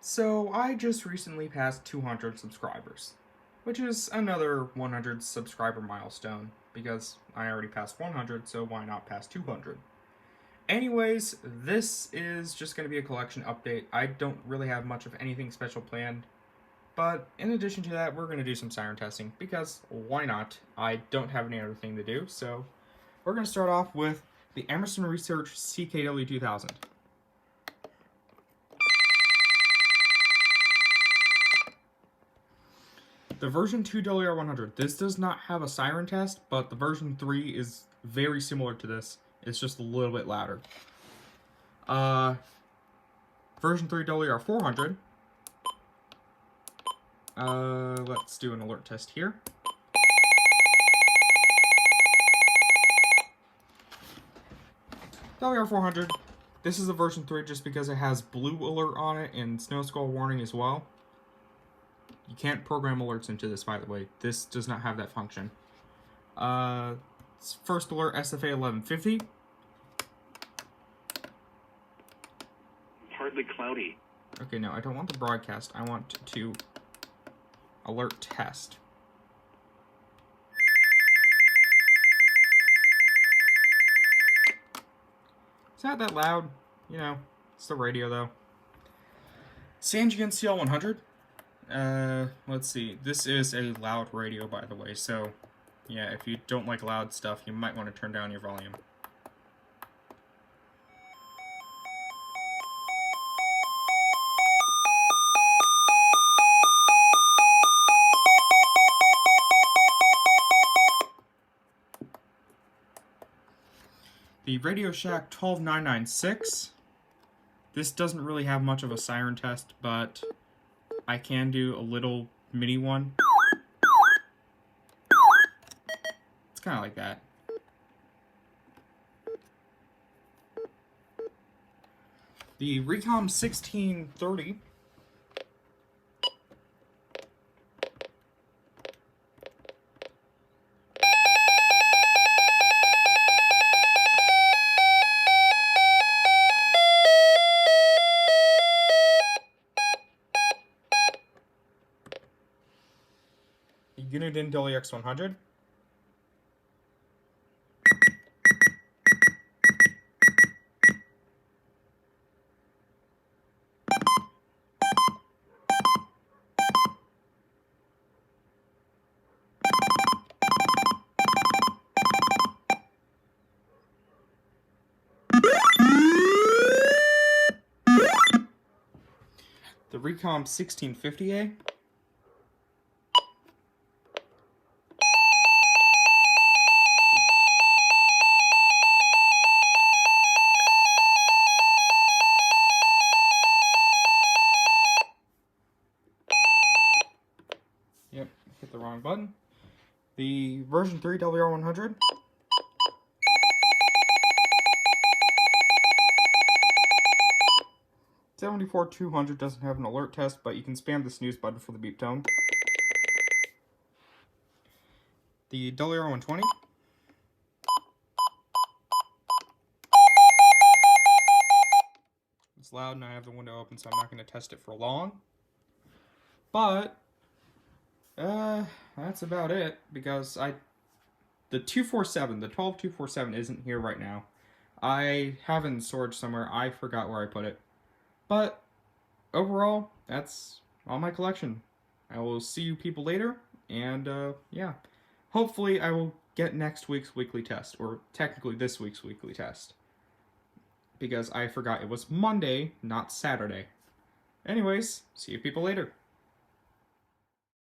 So I just recently passed 200 subscribers, which is another 100 subscriber milestone because I already passed 100, so why not pass 200? Anyways, this is just going to be a collection update. I don't really have much of anything special planned, but in addition to that, we're going to do some siren testing because why not? I don't have any other thing to do, so we're going to start off with the Emerson Research CKW2000. The version 2 WR100, this does not have a siren test, but the version 3 is very similar to this. It's just a little bit louder. Version 3 WR400, let's do an alert test here. WR400, this is a version 3 just because it has blue alert on it and snow squall warning as well. You can't program alerts into this, by the way. This does not have that function. First alert, SFA 1150. Partly cloudy. Okay, no, I don't want the broadcast. I want to alert test. It's not that loud. You know, it's the radio, though. Sanjian CL100. Let's see. This is a loud radio, by the way, so yeah, if you don't like loud stuff, you might want to turn down your volume. The Radio Shack 12996. This doesn't really have much of a siren test, but I can do a little mini one. It's kind of like that. The Recom 1630. Uniden WX100. The Recom 1650A. Yep, hit the wrong button. The version 3 WR100. $74,200 doesn't have an alert test, but you can spam the snooze button for the beep tone. The WR120. It's loud and I have the window open, so I'm not going to test it for long. But that's about it, because the 247, the 12247 isn't here right now. I have it in storage somewhere. I forgot where I put it. But overall, that's all my collection. I will see you people later, and yeah. Hopefully I will get next week's weekly test, or technically this week's weekly test. Because I forgot it was Monday, not Saturday. Anyways, see you people later.